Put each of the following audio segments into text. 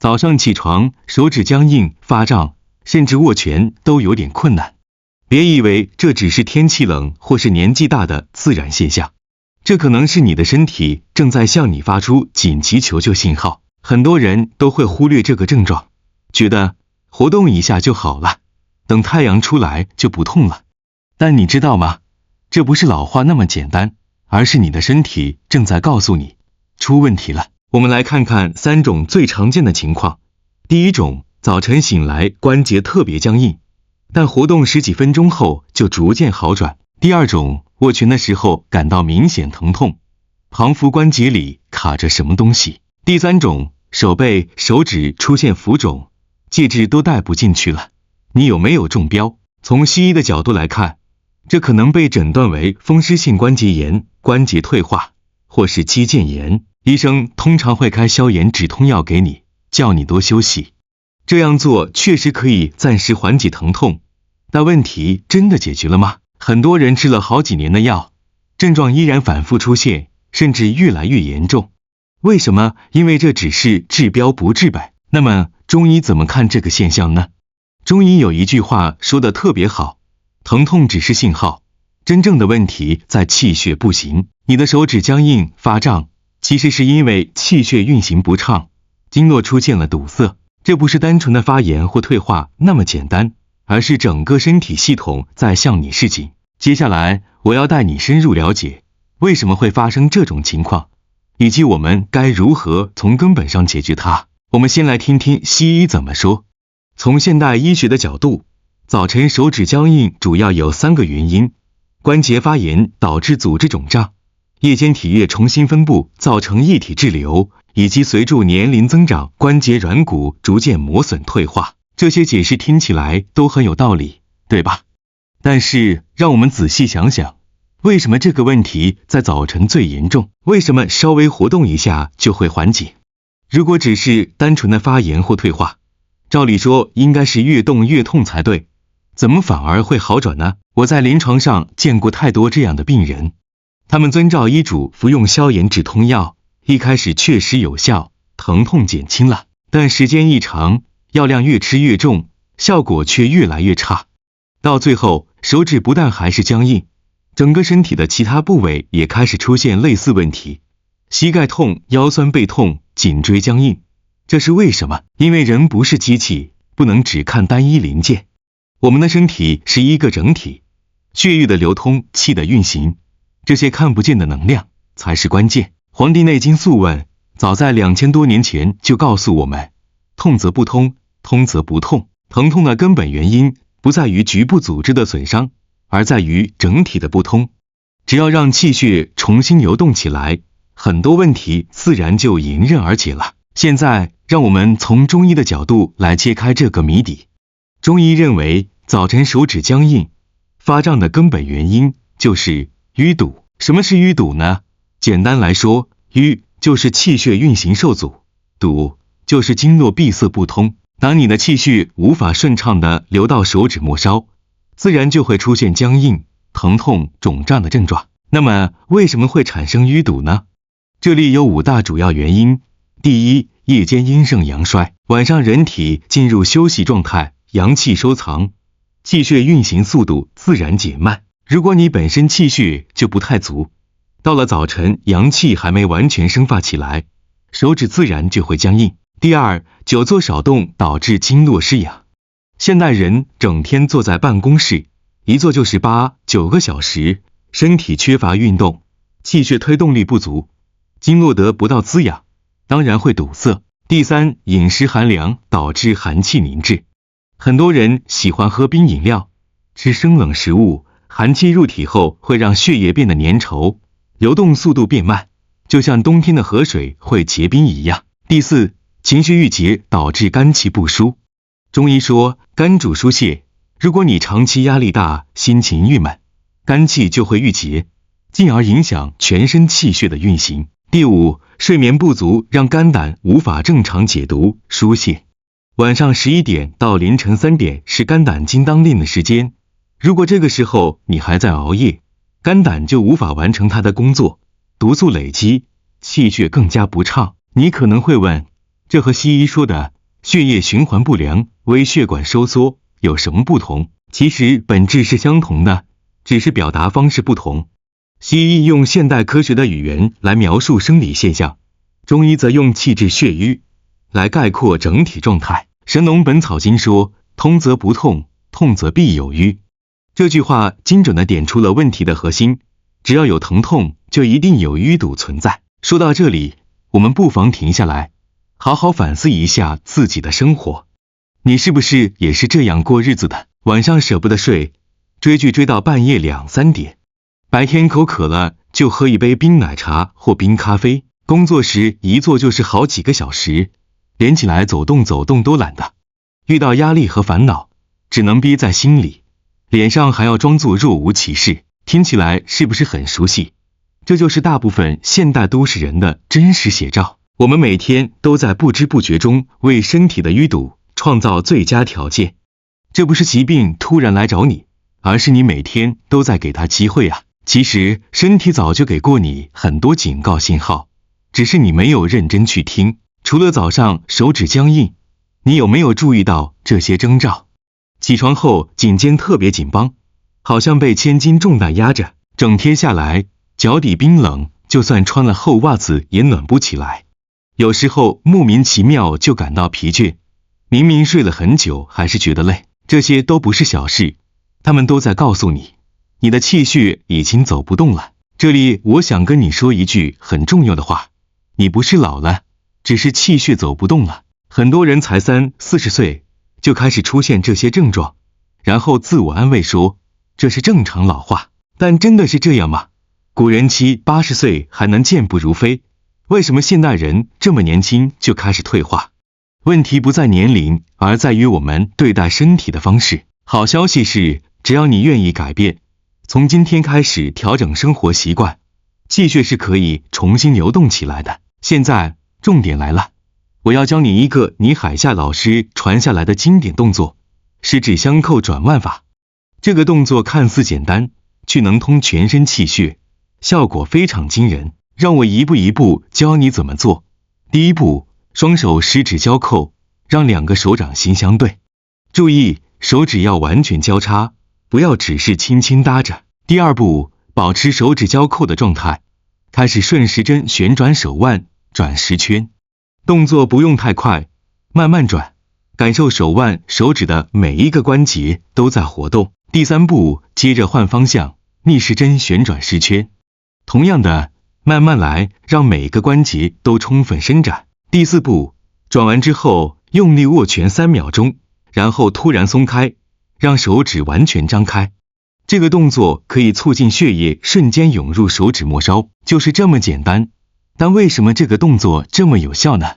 早上起床手指僵硬发胀，甚至握拳都有点困难。别以为这只是天气冷或是年纪大的自然现象，这可能是你的身体正在向你发出紧急求救信号。很多人都会忽略这个症状，觉得活动一下就好了，等太阳出来就不痛了。但你知道吗？这不是老话那么简单，而是你的身体正在告诉你出问题了。我们来看看3种最常见的情况。第一种，早晨醒来关节特别僵硬，但活动10几分钟后就逐渐好转。第二种，握拳的时候感到明显疼痛，旁幅关节里卡着什么东西。第三种，手背、手指出现浮肿，戒指都戴不进去了。你有没有中标？从西医的角度来看，这可能被诊断为风湿性关节炎、关节退化或是肌腱炎。医生通常会开消炎止痛药给你，叫你多休息。这样做确实可以暂时缓解疼痛，但问题真的解决了吗？很多人吃了好几年的药，症状依然反复出现，甚至越来越严重。为什么？因为这只是治标不治本。那么中医怎么看这个现象呢？中医有一句话说得特别好，疼痛只是信号，真正的问题在气血不行。你的手指僵硬发胀，其实是因为气血运行不畅，经络出现了堵塞。这不是单纯的发炎或退化那么简单，而是整个身体系统在向你示警。接下来我要带你深入了解为什么会发生这种情况，以及我们该如何从根本上解决它。我们先来听听西医怎么说。从现代医学的角度，早晨手指僵硬主要有3个原因：关节发炎导致组织肿胀，夜间体液重新分布造成液体滞留，以及随着年龄增长关节软骨逐渐磨损退化。这些解释听起来都很有道理，对吧？但是让我们仔细想想，为什么这个问题在早晨最严重？为什么稍微活动一下就会缓解？如果只是单纯的发炎或退化，照理说应该是越动越痛才对，怎么反而会好转呢？我在临床上见过太多这样的病人，他们遵照医嘱服用消炎止痛药，一开始确实有效，疼痛减轻了，但时间一长，药量越吃越重，效果却越来越差。到最后，手指不但还是僵硬，整个身体的其他部位也开始出现类似问题，膝盖痛、腰酸背痛、颈椎僵硬。这是为什么？因为人不是机器，不能只看单一零件。我们的身体是一个整体，血液的流通、气的运行，这些看不见的能量才是关键。黄帝内经素问早在2000多年前就告诉我们，痛则不通，通则不痛。疼痛的根本原因不在于局部组织的损伤，而在于整体的不通。只要让气血重新流动起来，很多问题自然就迎刃而解了。现在让我们从中医的角度来揭开这个谜底。中医认为，早晨手指僵硬发胀的根本原因就是淤堵。什么是淤堵呢？简单来说，淤就是气血运行受阻，堵就是经络闭塞不通。当你的气血无法顺畅地流到手指末梢，自然就会出现僵硬、疼痛、肿胀的症状。那么为什么会产生淤堵呢？这里有5大主要原因。第一，夜间阴盛阳衰，晚上人体进入休息状态，阳气收藏，气血运行速度自然减慢。如果你本身气血就不太足，到了早晨阳气还没完全生发起来，手指自然就会僵硬。第二，久坐少动导致经络失养。现代人整天坐在办公室，一坐就是8、9个小时，身体缺乏运动，气血推动力不足，经络得不到滋养，当然会堵塞。第三，饮食寒凉导致寒气凝滞。很多人喜欢喝冰饮料，吃生冷食物，寒气入体后会让血液变得粘稠，流动速度变慢，就像冬天的河水会结冰一样。第四，情绪郁结导致肝气不舒。中医说肝主疏泄，如果你长期压力大，心情郁闷，肝气就会郁结，进而影响全身气血的运行。第五，睡眠不足让肝胆无法正常解毒疏泄。晚上11点到凌晨3点是肝胆经当令的时间，如果这个时候你还在熬夜，肝胆就无法完成它的工作，毒素累积，气血更加不畅。你可能会问，这和西医说的血液循环不良、微血管收缩有什么不同？其实本质是相同的，只是表达方式不同。西医用现代科学的语言来描述生理现象，中医则用气滞血瘀来概括整体状态。《神农本草经》说，通则不痛，痛则必有瘀。这句话精准地点出了问题的核心，只要有疼痛，就一定有淤堵存在。说到这里，我们不妨停下来，好好反思一下自己的生活。你是不是也是这样过日子的？晚上舍不得睡，追剧追到半夜2、3点，白天口渴了就喝一杯冰奶茶或冰咖啡，工作时一坐就是好几个小时，连起来走动走动都懒得。遇到压力和烦恼，只能憋在心里，脸上还要装作若无其事，听起来是不是很熟悉？这就是大部分现代都市人的真实写照。我们每天都在不知不觉中为身体的淤堵创造最佳条件。这不是疾病突然来找你，而是你每天都在给它机会啊。其实身体早就给过你很多警告信号，只是你没有认真去听。除了早上手指僵硬，你有没有注意到这些征兆？起床后颈肩特别紧绷，好像被千斤重担压着，整天下来脚底冰冷，就算穿了厚袜子也暖不起来。有时候莫名其妙就感到疲倦，明明睡了很久还是觉得累。这些都不是小事，他们都在告诉你，你的气血已经走不动了。这里我想跟你说一句很重要的话，你不是老了，只是气血走不动了。很多人才30、40岁就开始出现这些症状，然后自我安慰说这是正常老化，但真的是这样吗？古人70、80岁还能健步如飞，为什么现代人这么年轻就开始退化？问题不在年龄，而在于我们对待身体的方式。好消息是，只要你愿意改变，从今天开始调整生活习惯，气血是可以重新流动起来的。现在重点来了，我要教你一个你海夏老师传下来的经典动作——十指相扣转腕法。这个动作看似简单，却能通全身气血，效果非常惊人。让我一步一步教你怎么做。第一步，双手十指交扣，让2个手掌心相对。注意，手指要完全交叉，不要只是轻轻搭着。第二步，保持手指交扣的状态，开始顺时针旋转手腕，转10圈。动作不用太快，慢慢转，感受手腕、手指的每一个关节都在活动。第三步，接着换方向，逆时针旋转10圈。同样的，慢慢来，让每个关节都充分伸展。第四步，转完之后用力握拳3秒钟，然后突然松开，让手指完全张开。这个动作可以促进血液瞬间涌入手指末梢，就是这么简单。但为什么这个动作这么有效呢？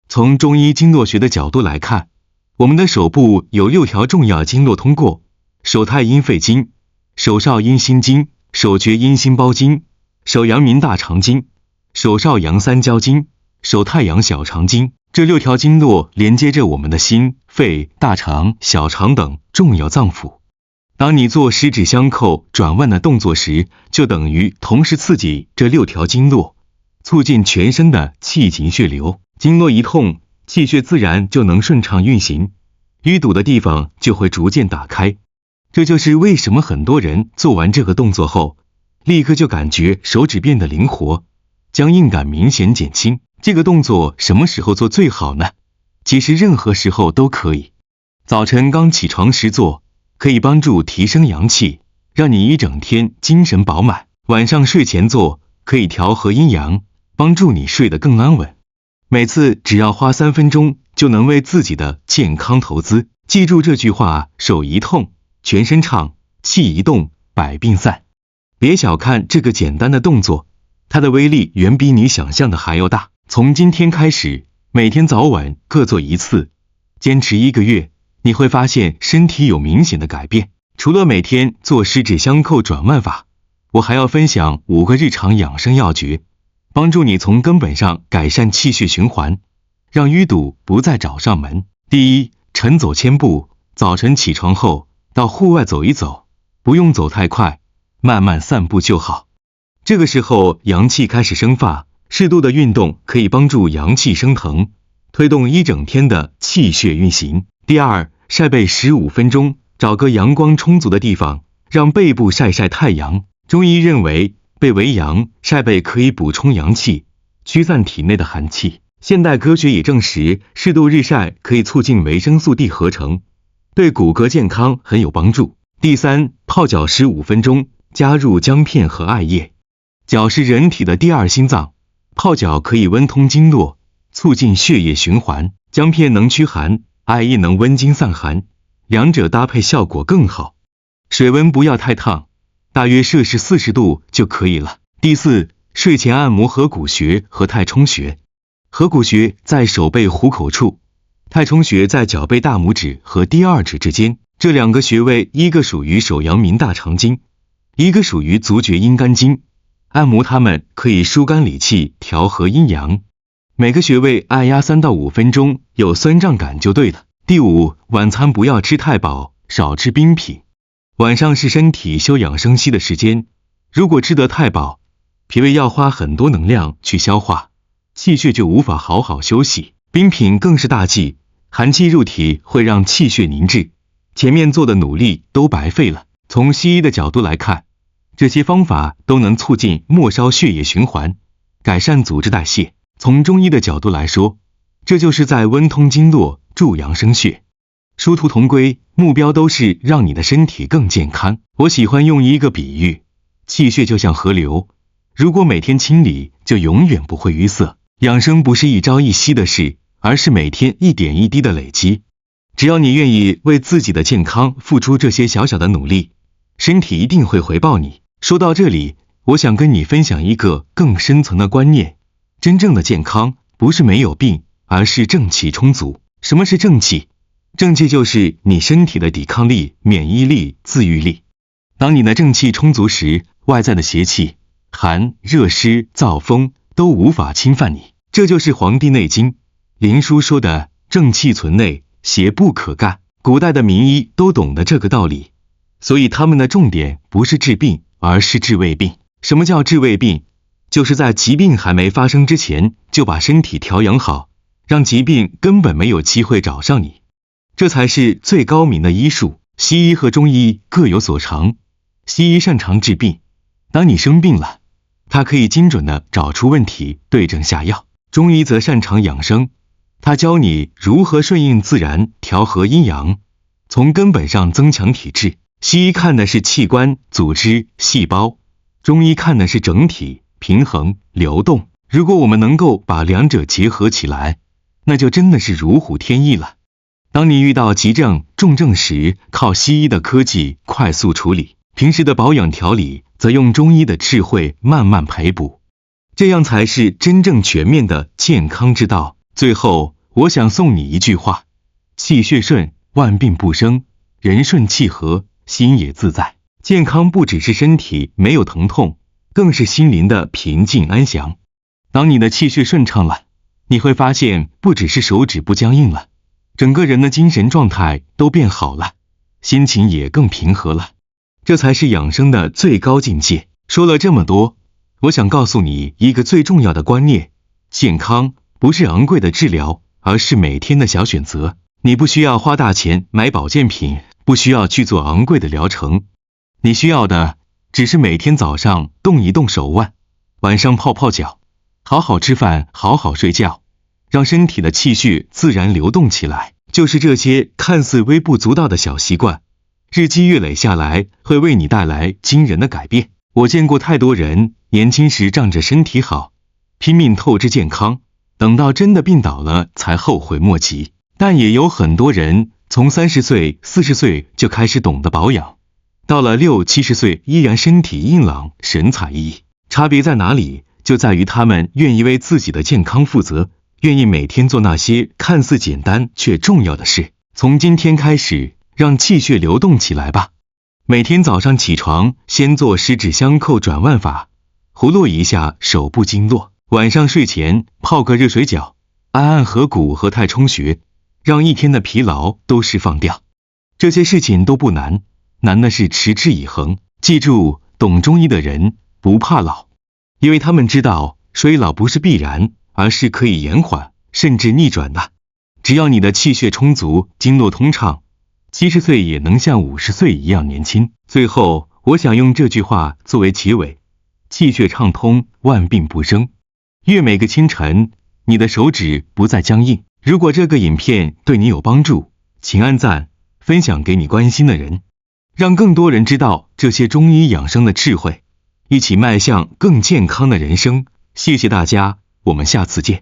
从中医经络学的角度来看，我们的手部有6条重要经络通过：手太阴肺经、手少阴心经、手厥阴心包经、手阳明大肠经、手少阳三焦经、手太阳小肠经。这6条经络连接着我们的心、肺、大肠、小肠等重要脏腑。当你做十指相扣转腕的动作时，就等于同时刺激这6条经络，促进全身的气行血流。经络一通，气血自然就能顺畅运行，淤堵的地方就会逐渐打开。这就是为什么很多人做完这个动作后，立刻就感觉手指变得灵活，僵硬感明显减轻。这个动作什么时候做最好呢？其实任何时候都可以。早晨刚起床时做，可以帮助提升阳气，让你一整天精神饱满。晚上睡前做，可以调和阴阳，帮助你睡得更安稳。每次只要花3分钟，就能为自己的健康投资。记住这句话：手一痛，全身畅；气一动，百病散。别小看这个简单的动作，它的威力远比你想象的还要大。从今天开始，每天早晚各做1次，坚持1个月，你会发现身体有明显的改变。除了每天做十指相扣转腕法，我还要分享5个日常养生要诀，帮助你从根本上改善气血循环，让淤堵不再找上门。第一，晨走1000步。早晨起床后到户外走一走，不用走太快，慢慢散步就好。这个时候阳气开始生发，适度的运动可以帮助阳气升腾，推动一整天的气血运行。第二，晒背15分钟，找个阳光充足的地方，让背部晒晒太阳。中医认为，背为阳，晒背可以补充阳气，驱散体内的寒气。现代科学也证实，适度日晒可以促进维生素 D 合成，对骨骼健康很有帮助。第三，泡脚15分钟，加入姜片和艾叶。脚是人体的第二心脏，泡脚可以温通经络，促进血液循环。姜片能驱寒，艾叶能温经散寒，两者搭配效果更好。水温不要太烫，大约摄氏40度就可以了。第四，睡前按摩合谷穴和太冲穴。合谷穴在手背虎口处，太冲穴在脚背大拇指和第二指之间。这两个穴位，一个属于手阳明大肠经，一个属于足厥阴肝经。按摩它们可以疏肝理气，调和阴阳。每个穴位按压3到5分钟，有酸胀感就对了。第五，晚餐不要吃太饱，少吃冰品。晚上是身体休养生息的时间，如果吃得太饱，脾胃要花很多能量去消化，气血就无法好好休息。冰品更是大忌，寒气入体会让气血凝滞，前面做的努力都白费了。从西医的角度来看，这些方法都能促进末梢血液循环，改善组织代谢。从中医的角度来说，这就是在温通经络，助阳生血。殊途同归，目标都是让你的身体更健康。我喜欢用一个比喻，气血就像河流，如果每天清理，就永远不会淤塞。养生不是一朝一夕的事，而是每天一点一滴的累积。只要你愿意为自己的健康付出这些小小的努力，身体一定会回报你。说到这里，我想跟你分享一个更深层的观念，真正的健康不是没有病，而是正气充足。什么是正气？正气就是你身体的抵抗力、免疫力、自愈力。当你的正气充足时，外在的邪气、寒、热、湿、燥、风都无法侵犯你。这就是《黄帝内经》灵枢说的正气存内，邪不可干。古代的名医都懂得这个道理，所以他们的重点不是治病，而是治未病。什么叫治未病？就是在疾病还没发生之前，就把身体调养好，让疾病根本没有机会找上你。这才是最高明的医术。西医和中医各有所长，西医擅长治病，当你生病了，它可以精准的找出问题，对症下药。中医则擅长养生，它教你如何顺应自然，调和阴阳，从根本上增强体质。西医看的是器官、组织、细胞，中医看的是整体、平衡、流动。如果我们能够把两者结合起来，那就真的是如虎添翼了。当你遇到急症、重症时，靠西医的科技快速处理，平时的保养调理则用中医的智慧慢慢培补，这样才是真正全面的健康之道。最后，我想送你一句话：气血顺，万病不生；人顺气和，心也自在。健康不只是身体没有疼痛，更是心灵的平静安详。当你的气血顺畅了，你会发现不只是手指不僵硬了，整个人的精神状态都变好了，心情也更平和了。这才是养生的最高境界。说了这么多，我想告诉你一个最重要的观念：健康不是昂贵的治疗，而是每天的小选择。你不需要花大钱买保健品，不需要去做昂贵的疗程，你需要的只是每天早上动一动手腕，晚上泡泡脚，好好吃饭，好好睡觉，让身体的气血自然流动起来。就是这些看似微不足道的小习惯，日积月累下来，会为你带来惊人的改变。我见过太多人年轻时仗着身体好，拼命透支健康，等到真的病倒了才后悔莫及。但也有很多人从30岁、40岁就开始懂得保养，到了60、70岁依然身体硬朗，神采奕奕。差别在哪里？就在于他们愿意为自己的健康负责，愿意每天做那些看似简单却重要的事。从今天开始，让气血流动起来吧。每天早上起床，先做十指相扣转腕法，活络一下手部经络。晚上睡前泡个热水脚，按按合谷和太冲穴，让一天的疲劳都释放掉。这些事情都不难，难的是持之以恒。记住，懂中医的人不怕老，因为他们知道衰老不是必然，而是可以延缓，甚至逆转的。只要你的气血充足，经络通畅，70岁也能像50岁一样年轻。最后，我想用这句话作为结尾：气血畅通，万病不生。愿每个清晨，你的手指不再僵硬。如果这个影片对你有帮助，请按赞，分享给你关心的人，让更多人知道这些中医养生的智慧，一起迈向更健康的人生。谢谢大家，我们下次见。